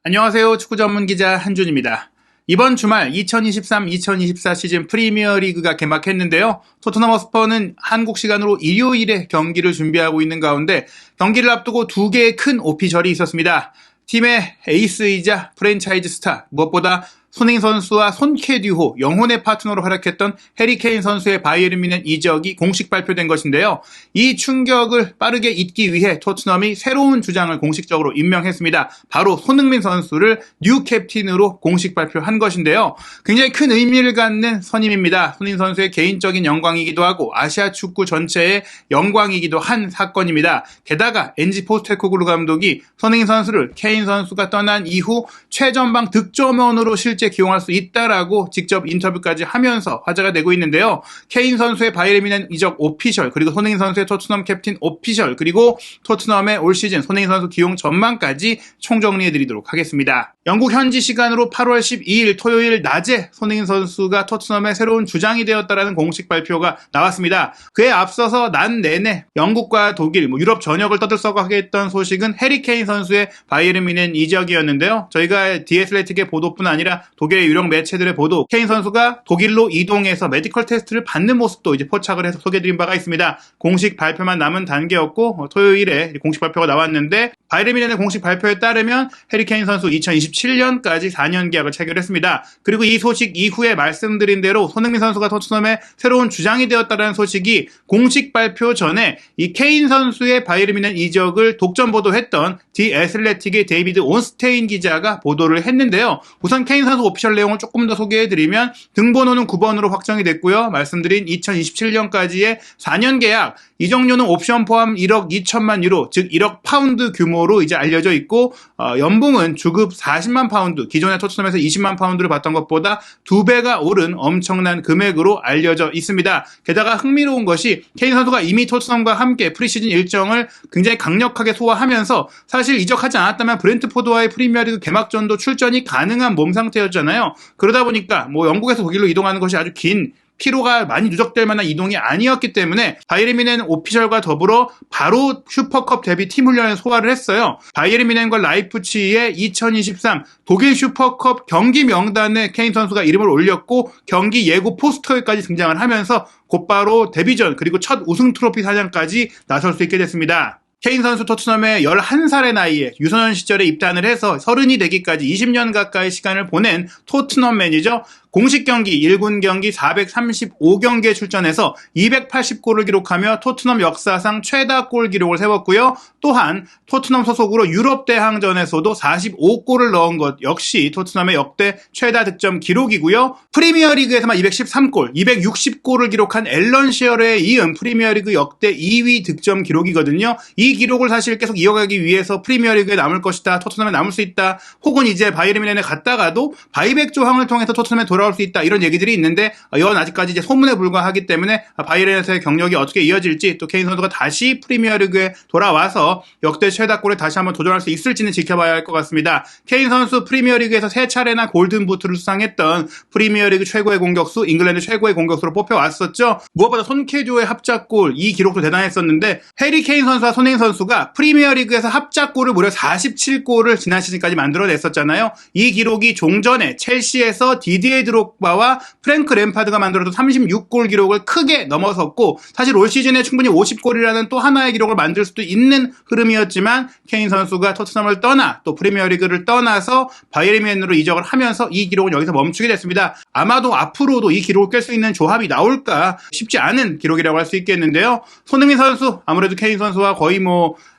안녕하세요. 축구 전문 기자 한준입니다. 이번 주말 2023-2024 시즌 프리미어리그가 개막했는데요. 토트넘 허스퍼는 한국 시간으로 일요일에 경기를 준비하고 있는 가운데 경기를 앞두고 두 개의 큰 오피셜이 있었습니다. 팀의 에이스이자 프랜차이즈 스타, 무엇보다 손흥민 선수와 손캐듀호, 영혼의 파트너로 활약했던 해리 케인 선수의 바이에른 뮌헨 이적이 공식 발표된 것인데요. 이 충격을 빠르게 잊기 위해 토트넘이 새로운 주장을 공식적으로 임명했습니다. 바로 손흥민 선수를 뉴 캡틴으로 공식 발표한 것인데요. 굉장히 큰 의미를 갖는 선임입니다. 손흥민 선수의 개인적인 영광이기도 하고 아시아 축구 전체의 영광이기도 한 사건입니다. 게다가 엔지 포스테코글루 감독이 손흥민 선수를 케인 선수가 떠난 이후 최전방 득점원으로 실제 기용할 수 있다라고 직접 인터뷰까지 하면서 화제가 되고 있는데요. 케인 선수의 바이에른 뮌헨 이적 오피셜, 그리고 손흥민 선수의 토트넘 캡틴 오피셜, 그리고 토트넘의 올 시즌 손흥민 선수 기용 전망까지 총정리해드리도록 하겠습니다. 영국 현지 시간으로 8월 12일 토요일 낮에 손흥민 선수가 토트넘의 새로운 주장이 되었다라는 공식 발표가 나왔습니다. 그에 앞서서 난 내내 영국과 독일, 유럽 전역을 떠들썩하게 했던 소식은 해리 케인 선수의 바이에른 뮌헨 이적이었는데요. 저희가 디애슬레틱의 보도뿐 아니라 독일의 유력 매체들의 보도, 케인 선수가 독일로 이동해서 메디컬 테스트를 받는 모습도 이제 포착을 해서 소개해드린 바가 있습니다. 공식 발표만 남은 단계였고 토요일에 공식 발표가 나왔는데 바이에른 뮌헨의 공식 발표에 따르면 해리 케인 선수 2027년까지 4년 계약을 체결했습니다. 그리고 이 소식 이후에 말씀드린 대로 손흥민 선수가 토트넘의 새로운 주장이 되었다는 소식이 공식 발표 전에 이 케인 선수의 바이에른 뮌헨 이적을 독점 보도했던 디 애슬레틱의 데이비드 온스테인 기자가 보도를 했는데요. 우선 케인 선수 오피셜 내용을 조금 더 소개해드리면 등번호는 9번으로 확정이 됐고요. 말씀드린 2027년까지의 4년 계약, 이적료는 옵션 포함 1억 2천만 유로, 즉 1억 파운드 규모로 이제 알려져 있고 연봉은 주급 40만 파운드, 기존의 토트넘에서 20만 파운드를 받던 것보다 2배가 오른 엄청난 금액으로 알려져 있습니다. 게다가 흥미로운 것이 케인 선수가 이미 토트넘과 함께 프리시즌 일정을 굉장히 강력하게 소화하면서 사실 이적하지 않았다면 브렌트포드와의 프리미어리그 개막전도 출전이 가능한 몸 상태였잖아요. 그러다 보니까 영국에서 독일로 이동하는 것이 아주 긴 피로가 많이 누적될 만한 이동이 아니었기 때문에 바이에른 뮌헨 오피셜과 더불어 바로 슈퍼컵 데뷔 팀 훈련을 소화를 했어요. 바이에른 뮌헨과 라이프치히의 2023 독일 슈퍼컵 경기 명단에 케인 선수가 이름을 올렸고 경기 예고 포스터에까지 등장을 하면서 곧바로 데뷔전 그리고 첫 우승 트로피 사냥까지 나설 수 있게 됐습니다. 케인 선수 토트넘의 11살의 나이에 유소년 시절에 입단을 해서 30이 되기까지 20년 가까이 시간을 보낸 토트넘맨이죠. 공식 경기 1군 경기 435경기에 출전해서 280골을 기록하며 토트넘 역사상 최다 골 기록을 세웠고요. 또한 토트넘 소속으로 유럽 대항전에서도 45골을 넣은 것 역시 토트넘의 역대 최다 득점 기록이고요. 프리미어리그에서만 213골, 260골을 기록한 앨런 시어러에 이은 프리미어리그 역대 2위 득점 기록이거든요. 이 기록을 사실 계속 이어가기 위해서 프리미어리그에 남을 것이다, 토트넘에 남을 수 있다, 혹은 이제 바이에른 뮌헨에 갔다가도 바이백 조항을 통해서 토트넘에 돌아올 수 있다, 이런 얘기들이 있는데 이건 아직까지 이제 소문에 불과하기 때문에 바이에른에서의 경력이 어떻게 이어질지, 또 케인 선수가 다시 프리미어리그에 돌아와서 역대 최다골에 다시 한번 도전할 수 있을지는 지켜봐야 할 것 같습니다. 케인 선수 프리미어리그에서 3차례나 골든부트를 수상했던 프리미어리그 최고의 공격수, 잉글랜드 최고의 공격수로 뽑혀왔었죠. 무엇보다 손캐듀의 합작골, 이 기록도 대단했었는데 해리 케인 선수와 손흥민 선수가 프리미어리그에서 합작골을 무려 47골을 지난 시즌까지 만들어냈었잖아요. 이 기록이 종전에 첼시에서 디디에 드록바와 프랭크 램파드가 만들어도 36골 기록을 크게 넘어섰고, 사실 올 시즌에 충분히 50골이라는 또 하나의 기록을 만들 수도 있는 흐름이었지만 케인 선수가 토트넘을 떠나 또 프리미어리그를 떠나서 바이에른 뮌헨으로 이적을 하면서 이 기록은 여기서 멈추게 됐습니다. 아마도 앞으로도 이 기록을 깰 수 있는 조합이 나올까 쉽지 않은 기록이라고 할 수 있겠는데요. 손흥민 선수, 아무래도 케인 선수와 거의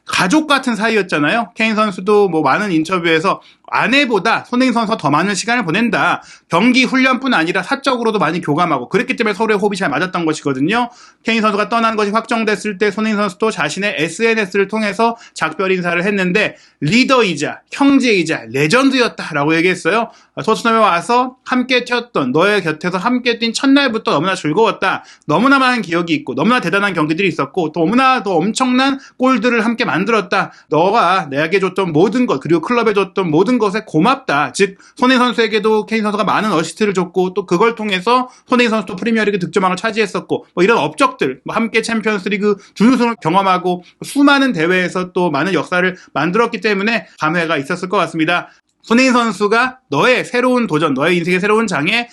가족 같은 사이였잖아요. 케인 선수도 많은 인터뷰에서 아내보다 손흥민 선수가 더 많은 시간을 보낸다, 경기 훈련뿐 아니라 사적으로도 많이 교감하고 그랬기 때문에 서로의 호흡이 잘 맞았던 것이거든요. 케인 선수가 떠나는 것이 확정됐을 때 손흥민 선수도 자신의 SNS를 통해서 작별 인사를 했는데 리더이자 형제이자 레전드였다라고 얘기했어요. 토트넘에 와서 함께 뛰었던, 너의 곁에서 함께 뛴 첫날부터 너무나 즐거웠다, 너무나 많은 기억이 있고 너무나 대단한 경기들이 있었고 또 너무나 더 엄청난 골들을 함께 만들었다, 너가 내게 줬던 모든 것, 그리고 클럽에 줬던 모든 것에 고맙다. 즉 손흥민 선수에게도 케인 선수가 많은 어시스트를 줬고 또 그걸 통해서 손흥민 선수도 프리미어리그 득점왕을 차지했었고 이런 업적들, 함께 챔피언스리그 준우승을 경험하고 수많은 대회에서 또 많은 역사를 만들었기 때문에 감회가 있었을 것 같습니다. 손흥민 선수가 너의 새로운 도전, 너의 인생의 새로운 장에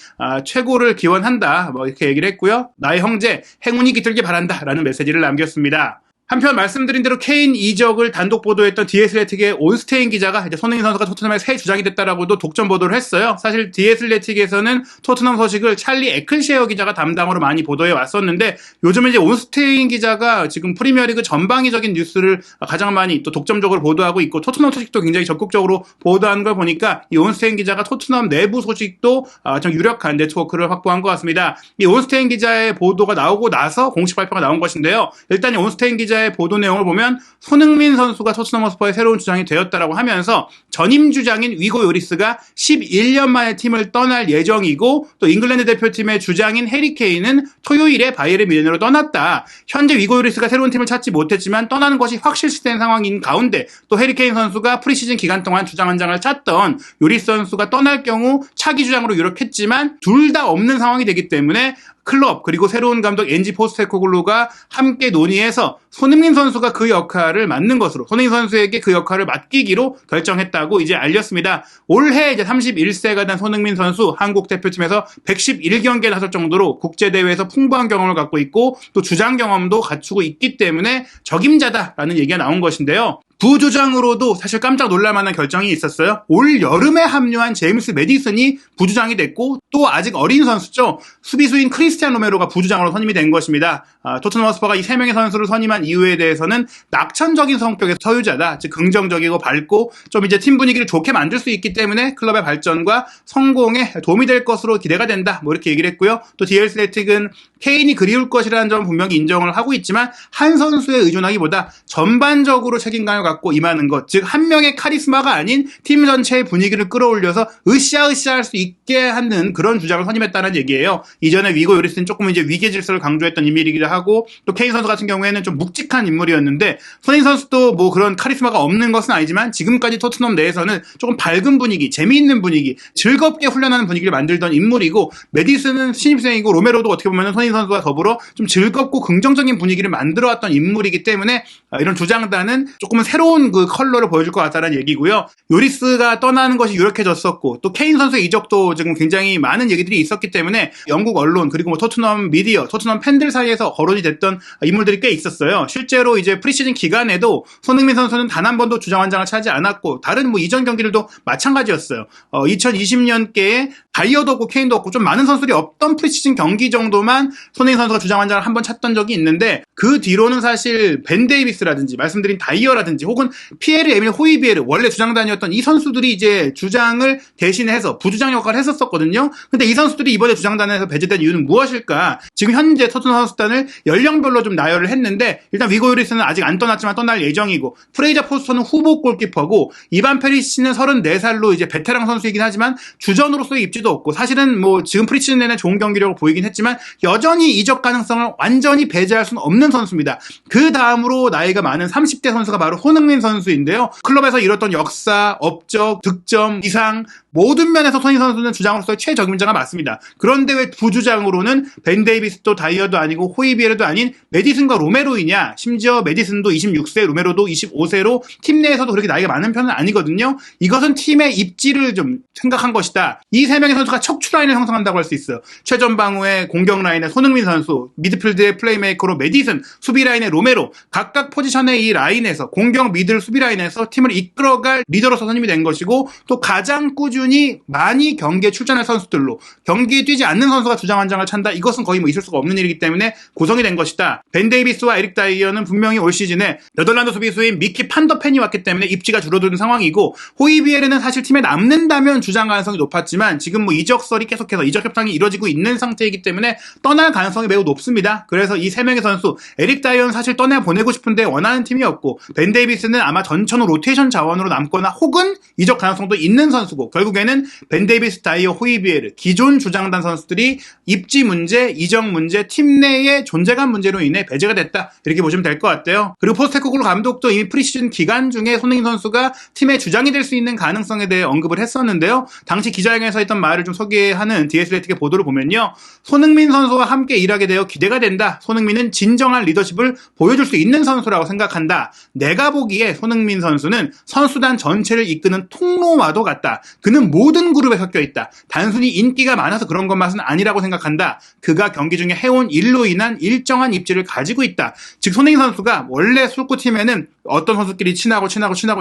최고를 기원한다. 뭐 이렇게 얘기를 했고요. 나의 형제 행운이 깃들길 바란다 라는 메시지를 남겼습니다. 한편 말씀드린 대로 케인 이적을 단독 보도했던 디애슬레틱의 온스테인 기자가 이제 손흥민 선수가 토트넘의 새 주장이 됐다라고도 독점 보도를 했어요. 사실 디애슬레틱에서는 토트넘 소식을 찰리 에클셰어 기자가 담당으로 많이 보도해 왔었는데 요즘은 이제 온스테인 기자가 지금 프리미어리그 전방위적인 뉴스를 가장 많이 또 독점적으로 보도하고 있고 토트넘 소식도 굉장히 적극적으로 보도하는 걸 보니까 이 온스테인 기자가 토트넘 내부 소식도 좀 유력한 네트워크를 확보한 것 같습니다. 이 온스테인 기자의 보도가 나오고 나서 공식 발표가 나온 것인데요. 일단 이 온스테인 기자 보도 내용을 보면 손흥민 선수가 토트넘 허스퍼의 새로운 주장이 되었다라고 하면서 전임 주장인 위고 요리스가 11년 만에 팀을 떠날 예정이고 또 잉글랜드 대표팀의 주장인 해리 케인은 토요일에 바이에른 뮌헨으로 떠났다. 현재 위고 요리스가 새로운 팀을 찾지 못했지만 떠나는 것이 확실시된 상황인 가운데 또 해리 케인 선수가 프리시즌 기간 동안 주장 한 장을 찾던 요리스 선수가 떠날 경우 차기 주장으로 유력했지만 둘 다 없는 상황이 되기 때문에 클럽 그리고 새로운 감독 엔지 포스테코글루가 함께 논의해서 손흥민 선수가 그 역할을 맡는 것으로 손흥민 선수에게 그 역할을 맡기기로 결정했다고 이제 알렸습니다. 올해 이제 31세가 된 손흥민 선수 한국 대표팀에서 111경기에 나설 정도로 국제대회에서 풍부한 경험을 갖고 있고 또 주장 경험도 갖추고 있기 때문에 적임자다라는 얘기가 나온 것인데요. 부주장으로도 사실 깜짝 놀랄만한 결정이 있었어요. 올 여름에 합류한 제임스 매디슨이 부주장이 됐고 또 아직 어린 선수죠. 수비수인 크리스티안 로메로가 부주장으로 선임이 된 것입니다. 토트넘 허스퍼가 이 3명의 선수를 선임한 이유에 대해서는 낙천적인 성격의 소유자다. 즉 긍정적이고 밝고 좀 이제 팀 분위기를 좋게 만들 수 있기 때문에 클럽의 발전과 성공에 도움이 될 것으로 기대가 된다. 뭐 이렇게 얘기를 했고요. 또 디애슬레틱은 케인이 그리울 것이라는 점은 분명히 인정을 하고 있지만 한 선수에 의존하기보다 전반적으로 책임감을 갖고 임하는 것, 즉 한 명의 카리스마가 아닌 팀 전체의 분위기를 끌어올려서 으쌰으쌰할 수 있게 하는 그런 주장을 선임했다는 얘기예요. 이전에 위고 요리스는 조금 이제 위계 질서를 강조했던 인물이기도 하고 또 케인 선수 같은 경우에는 좀 묵직한 인물이었는데 손흥민 선수도 뭐 그런 카리스마가 없는 것은 아니지만 지금까지 토트넘 내에서는 조금 밝은 분위기, 재미있는 분위기, 즐겁게 훈련하는 분위기를 만들던 인물이고 매디슨은 신입생이고 로메로도 어떻게 보면 손흥민 선수와 더불어 좀 즐겁고 긍정적인 분위기를 만들어왔던 인물이기 때문에 이런 주장단은 조금은 새로운 그 컬러를 보여줄 것 같다는 얘기고요. 요리스가 떠나는 것이 유력해졌었고 또 케인 선수의 이적도 지금 굉장히 많은 얘기들이 있었기 때문에 영국 언론 그리고 뭐 토트넘 미디어, 토트넘 팬들 사이에서 거론이 됐던 인물들이 꽤 있었어요. 실제로 이제 프리시즌 기간에도 손흥민 선수는 단 한 번도 주장 한 장을 차지 않았고 다른 뭐 이전 경기들도 마찬가지였어요. 2020년께에 다이어도 없고 케인도 없고 좀 많은 선수들이 없던 프리시즌 경기 정도만 손흥민 선수가 주장 한 장을 한 번 찼던 적이 있는데 그 뒤로는 사실 벤 데이비스라든지 말씀드린 다이어라든지 혹은 피에르 에밀 호이비에르 원래 주장단이었던 이 선수들이 이제 주장을 대신해서 부주장 역할을 했었거든요. 근데 이 선수들이 이번에 주장단에서 배제된 이유는 무엇일까? 지금 현재 토트넘 선수단을 연령별로 좀 나열을 했는데 일단 위고 요리스는 아직 안 떠났지만 떠날 예정이고 프레이저 포스터는 후보 골키퍼고 이반 페리시치는 34살로 이제 베테랑 선수이긴 하지만 주전으로서의 입지도 없고 사실은 뭐 지금 프리시즌 내내 좋은 경기력을 보이긴 했지만 여전히 이적 가능성을 완전히 배제할 수는 없는 선수입니다. 그 다음으로 나이가 많은 30대 선수가 바로 손흥민 선수인데요. 클럽에서 이뤘던 역사, 업적, 득점, 이상 모든 면에서 손흥민 선수는 주장으로서의 최적임자가 맞습니다. 그런데 왜 부주장으로는 벤 데이비스도 다이어도 아니고 호이비에르도 아닌 매디슨과 로메로이냐? 심지어 매디슨도 26세, 로메로도 25세로 팀 내에서도 그렇게 나이가 많은 편은 아니거든요. 이것은 팀의 입지를 좀 생각한 것이다. 이 세 명의 선수가 척추 라인을 형성한다고 할 수 있어요. 최전방우의 공격 라인의 손흥민 선수, 미드필드의 플레이메이커로 매디슨, 수비 라인의 로메로, 각각 포지션의 이 라인에서 공격 미들 수비 라인에서 팀을 이끌어갈 리더로서 선임이 된 것이고 또 가장 꾸준히 많이 경기에 출전할 선수들로 경기에 뛰지 않는 선수가 주장 한 장을 찬다. 이것은 거의 뭐 있을 수가 없는 일이기 때문에 구성이 된 것이다. 벤 데이비스와 에릭 다이어는 분명히 올 시즌에 네덜란드 수비수인 미키 판더펜이 왔기 때문에 입지가 줄어드는 상황이고 호이비에르는 사실 팀에 남는다면 주장 가능성이 높았지만 지금 뭐 이적설이 계속해서 이적 협상이 이루어지고 있는 상태이기 때문에 떠날 가능성이 매우 높습니다. 그래서 이 세 명의 선수 에릭 다이어는 사실 떠내보내고 싶은데 원하는 팀이었고 벤 데이비스는 아마 전천후 로테이션 자원으로 남거나 혹은 이적 가능성도 있는 선수고 결국 결국에는 벤 데이비스, 다이어, 호이비에르 기존 주장단 선수들이 입지 문제, 이적 문제, 팀 내의 존재감 문제로 인해 배제가 됐다. 이렇게 보시면 될 것 같아요. 그리고 포스테코글루 감독도 이미 프리시즌 기간 중에 손흥민 선수가 팀의 주장이 될 수 있는 가능성에 대해 언급을 했었는데요. 당시 기자회견에서 했던 말을 좀 소개하는 디애슬레틱의 보도를 보면요. 손흥민 선수와 함께 일하게 되어 기대가 된다. 손흥민은 진정한 리더십을 보여줄 수 있는 선수라고 생각한다. 내가 보기에 손흥민 선수는 선수단 전체를 이끄는 통로와도 같다. 그는 모든 그룹에 섞여 있다. 단순히 인기가 많아서 그런 것만은 아니라고 생각한다. 그가 경기 중에 해온 일로 인한 일정한 입지를 가지고 있다. 즉 손흥민 선수가 원래 축구팀에는 어떤 선수끼리 친하고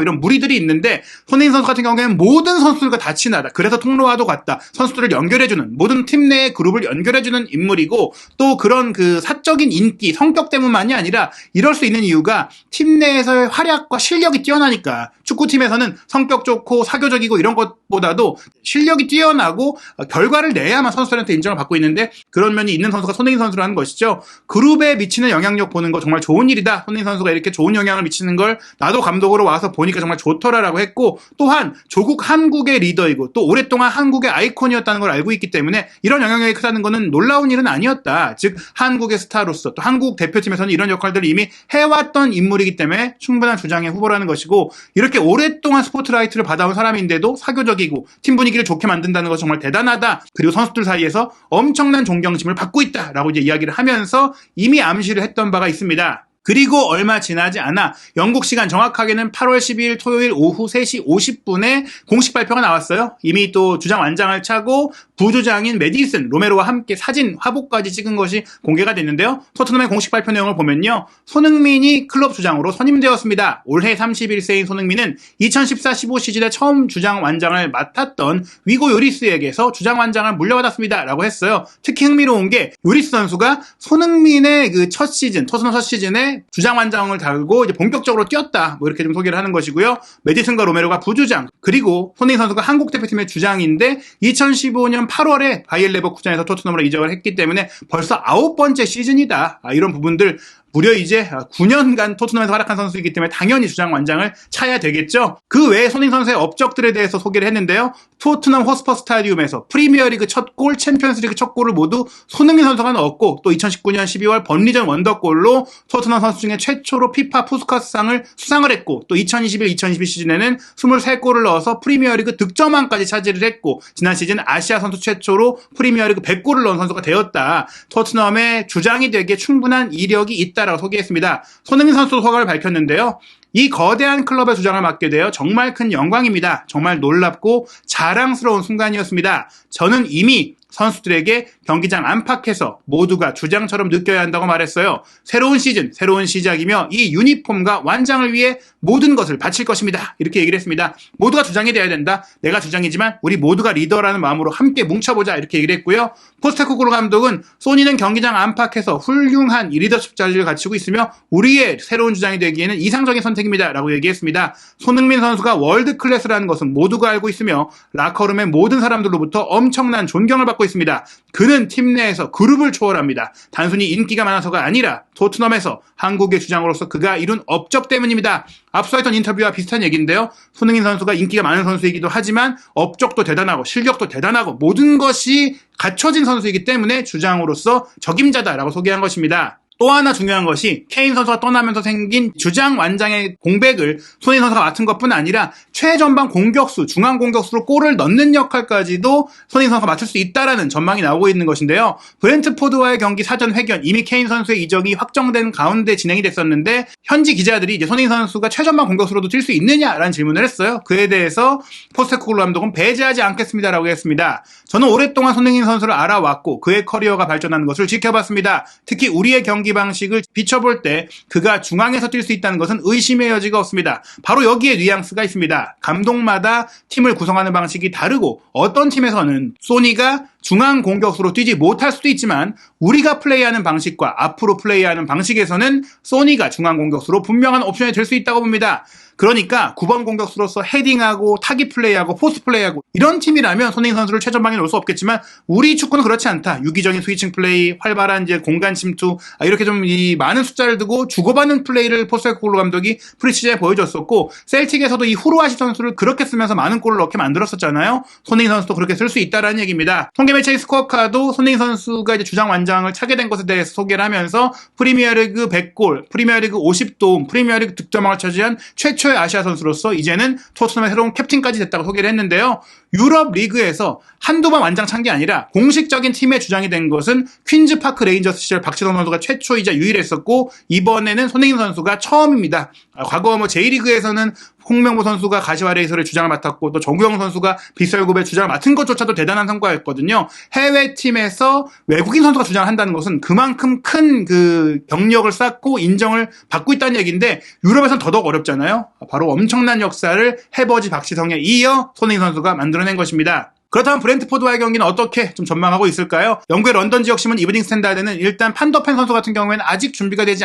이런 무리들이 있는데 손흥민 선수 같은 경우에는 모든 선수들과 다 친하다. 그래서 통로와도 같다. 선수들을 연결해주는 모든 팀 내의 그룹을 연결해주는 인물이고 또 그런 그 사적인 인기, 성격 때문만이 아니라 이럴 수 있는 이유가 팀 내에서의 활약과 실력이 뛰어나니까 축구팀에서는 성격 좋고 사교적이고 이런 것보다도 실력이 뛰어나고 결과를 내야만 선수들한테 인정을 받고 있는데 그런 면이 있는 선수가 손흥민 선수라는 것이죠. 그룹에 미치는 영향력 보는 거 정말 좋은 일이다. 손흥민 선수가 이렇게 좋은 영향을 미치는 걸 나도 감독으로 와서 보니까 정말 좋더라라고 했고 또한 조국 한국의 리더이고 또 오랫동안 한국의 아이콘이었다는 걸 알고 있기 때문에 이런 영향력이 크다는 것은 놀라운 일은 아니었다. 즉 한국의 스타로서 또 한국 대표팀에서는 이런 역할들을 이미 해왔던 인물이기 때문에 충분한 주장의 후보라는 것이고 이렇게 오랫동안 스포트라이트를 받아온 사람인데도 사교적이고 팀 분위기를 좋게 만든다는 것은 정말 대단하다. 그리고 선수들 사이에서 엄청난 존경심을 받고 있다라고 이제 이야기를 하면서 이미 암시를 했던 바가 있습니다. 그리고 얼마 지나지 않아 영국 시간 정확하게는 8월 12일 토요일 오후 3시 50분에 공식 발표가 나왔어요. 이미 또 주장 완장을 차고 부주장인 메디슨, 로메로와 함께 사진, 화보까지 찍은 것이 공개가 됐는데요. 토트넘의 공식 발표 내용을 보면요. 손흥민이 클럽 주장으로 선임되었습니다. 올해 31세인 손흥민은 2014-15 시즌에 처음 주장 완장을 맡았던 위고 요리스에게서 주장 완장을 물려받았습니다. 라고 했어요. 특히 흥미로운 게 요리스 선수가 손흥민의 그 첫 시즌, 토트넘 첫 시즌에 주장 완장을 달고 이제 본격적으로 뛰었다. 뭐 이렇게 좀 소개를 하는 것이고요. 메디슨과 로메로가 부주장, 그리고 손흥민 선수가 한국 대표팀의 주장인데 2015년 8월에 바이엘 레버쿠젠에서 토트넘으로 이적을 했기 때문에 벌써 9번째 시즌이다. 이런 부분들 무려 이제 9년간 토트넘에서 활약한 선수이기 때문에 당연히 주장 완장을 차야 되겠죠. 그 외에 손흥민 선수의 업적들에 대해서 소개를 했는데요. 토트넘 호스퍼 스타디움에서 프리미어리그 첫 골, 챔피언스리그 첫 골을 모두 손흥민 선수가 넣었고 또 2019년 12월 번리전 원더골로 토트넘 선수 중에 최초로 피파 푸스카스상을 수상을 했고 또 2021-2022 시즌에는 23골을 넣어서 프리미어리그 득점왕까지 차지를 했고 지난 시즌 아시아 선수 최초로 프리미어리그 100골을 넣은 선수가 되었다. 토트넘의 주장이 되기에 충분한 이력이 있다라고 소개했습니다. 손흥민 선수도 소감을 밝혔는데요. 이 거대한 클럽의 주장을 맡게 되어 정말 큰 영광입니다. 정말 놀랍고 자랑스러운 순간이었습니다. 저는 이미 선수들에게 경기장 안팎에서 모두가 주장처럼 느껴야 한다고 말했어요. 새로운 시즌, 새로운 시작이며 이 유니폼과 완장을 위해 모든 것을 바칠 것입니다. 이렇게 얘기를 했습니다. 모두가 주장이 되어야 된다. 내가 주장이지만 우리 모두가 리더라는 마음으로 함께 뭉쳐보자. 이렇게 얘기를 했고요. 포스테코글루 감독은 소니는 경기장 안팎에서 훌륭한 리더십 자질을 갖추고 있으며 우리의 새로운 주장이 되기에는 이상적인 선택입니다. 라고 얘기했습니다. 손흥민 선수가 월드 클래스라는 것은 모두가 알고 있으며 라커룸의 모든 사람들로부터 엄청난 존경을 받고 있습니다. 그는 팀 내에서 그룹을 초월합니다. 단순히 인기가 많아서가 아니라 토트넘에서 한국의 주장으로서 그가 이룬 업적 때문입니다. 앞서 했던 인터뷰와 비슷한 얘기인데요. 손흥민 선수가 인기가 많은 선수이기도 하지만 업적도 대단하고 실력도 대단하고 모든 것이 갖춰진 선수이기 때문에 주장으로서 적임자다라고 소개한 것입니다. 또 하나 중요한 것이 케인 선수가 떠나면서 생긴 주장 완장의 공백을 손흥민 선수가 맡은 것뿐 아니라 최전방 공격수, 중앙 공격수로 골을 넣는 역할까지도 손흥민 선수가 맡을 수 있다라는 전망이 나오고 있는 것인데요. 브렌트포드와의 경기 사전 회견, 이미 케인 선수의 이적이 확정된 가운데 진행이 됐었는데 현지 기자들이 이제 손흥민 선수가 최전방 공격수로도 뛸 수 있느냐라는 질문을 했어요. 그에 대해서 포스테코글루 감독은 배제하지 않겠습니다라고 했습니다. 저는 오랫동안 손흥민 선수를 알아왔고 그의 커리어가 발전하는 것을 지켜봤습니다. 특히 우리의 경기 방식을 비춰볼 때 그가 중앙에서 뛸 수 있다는 것은 의심의 여지가 없습니다. 바로 여기에 뉘앙스가 있습니다. 감독마다 팀을 구성하는 방식이 다르고 어떤 팀에서는 소니가 중앙 공격수로 뛰지 못할 수도 있지만 우리가 플레이하는 방식과 앞으로 플레이하는 방식에서는 소니가 중앙 공격수로 분명한 옵션이 될 수 있다고 봅니다. 그러니까 9번 공격수로서 헤딩하고 타깃 플레이하고 포스트 플레이하고 이런 팀이라면 손흥민 선수를 최전방에 놓을 수 없겠지만 우리 축구는 그렇지 않다. 유기적인 스위칭 플레이, 활발한 이제 공간 침투 이렇게 좀 이 많은 숫자를 두고 주고받는 플레이를 포스테코글루 감독이 프리시즌에 보여줬었고 셀틱에서도 이 후르아시 선수를 그렇게 쓰면서 많은 골을 넣게 만들었었잖아요. 손흥민 선수도 그렇게 쓸 수 있다라는 얘기입니다. 통계 매체인 스코어카도 손흥민 선수가 이제 주장 완장을 차게 된 것에 대해서 소개를 하면서 프리미어리그 100골, 프리미어리그 50도움, 프리미어리그 득점왕을 차지한 최초의 아시아 선수로서 이제는 토트넘의 새로운 캡틴까지 됐다고 소개를 했는데요. 유럽 리그에서 한두 번 완장 찬 게 아니라 공식적인 팀의 주장이 된 것은 퀸즈파크 레인저스 시절 박지성 선수가 최초이자 유일했었고 이번에는 손흥민 선수가 처음입니다. 과거 뭐 J리그에서는 홍명보 선수가 가시화 레이서의 주장을 맡았고 또 정우영 선수가 빗설굽의 주장을 맡은 것조차도 대단한 성과였거든요. 해외팀에서 외국인 선수가 주장을 한다는 것은 그만큼 큰 그 경력을 쌓고 인정을 받고 있다는 얘기인데 유럽에서는 더더욱 어렵잖아요. 바로 엄청난 역사를 해버지 박지성에 이어 손흥민 선수가 만들어낸 것입니다. 그렇다면 브렌트포드와의 경기는 어떻게 좀 전망하고 있을까요? 영국의 런던 지역신문 이브닝 스탠다드는 일단 판더펜 선수 같은 경우에는 아직 준비가 되지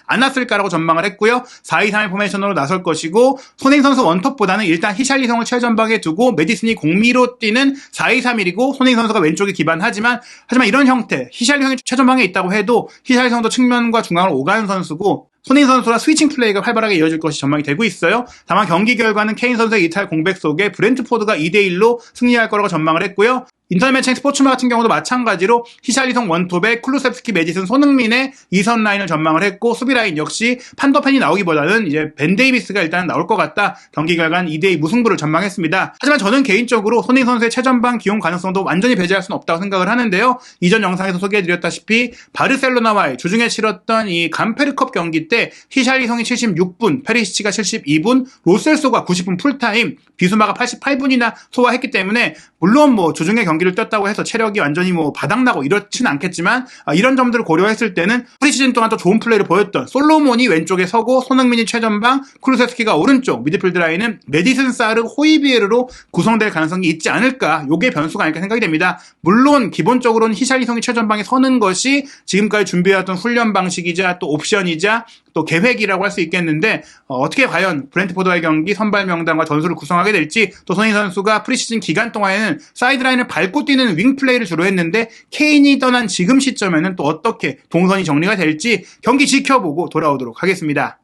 않았을까라고 전망을 했고요. 4-2-3-1 포메이션으로 나설 것이고 손흥민 선수 원톱보다는 일단 히샬리송을 최전방에 두고 메디슨이 공미로 뛰는 4-2-3-1이고 손흥민 선수가 왼쪽에 기반하지만 이런 형태 히샬리송이 최전방에 있다고 해도 히샬리송도 측면과 중앙을 오가는 선수고 손흥민 선수와 스위칭 플레이가 활발하게 이어질 것이 전망이 되고 있어요. 다만 경기 결과는 케인 선수의 이탈 공백 속에 브렌트포드가 2-1로 승리할 거라고 전망을 했고요. 인터넷 매체인 스포츠마 같은 경우도 마찬가지로 히샬리송 원톱에 쿨루셉스키, 메디슨, 손흥민의 2선 라인을 전망을 했고 수비 라인 역시 판더펜이 나오기보다는 이제 벤 데이비스가 일단 나올 것 같다. 경기 결과는 2-2 무승부를 전망했습니다. 하지만 저는 개인적으로 손흥민 선수의 최전방 기용 가능성도 완전히 배제할 수는 없다고 생각을 하는데요. 이전 영상에서 소개해드렸다시피 바르셀로나와의 주중에 치렀던 이 감페르컵 경기 때 히샬리송이 76분, 페리시치가 72분, 로셀소가 90분 풀타임, 비수마가 88분이나 소화했기 때문에 물론 뭐 주중에 경기를 뛰었다고 해서 체력이 완전히 뭐 바닥나고 이렇지는 않겠지만 이런 점들을 고려했을 때는 프리시즌 동안 또 좋은 플레이를 보였던 솔로몬이 왼쪽에 서고 손흥민이 최전방, 쿠루세스키가 오른쪽, 미드필드 라인은 메디슨, 사르, 호이비에르로 구성될 가능성이 있지 않을까. 요게 변수가 아닐까 생각이 됩니다. 물론 기본적으로는 히샬리송이 최전방에 서는 것이 지금까지 준비해왔던 훈련 방식이자 또 옵션이자 또 계획이라고 할 수 있겠는데 어떻게 과연 브렌트포드와의 경기 선발 명단과 전술을 구성하게 될지 또 손흥민 선수가 프리시즌 기간 동안에는 사이드라인을 밟고 뛰는 윙 플레이를 주로 했는데 케인이 떠난 지금 시점에는 또 어떻게 동선이 정리가 될지 경기 지켜보고 돌아오도록 하겠습니다.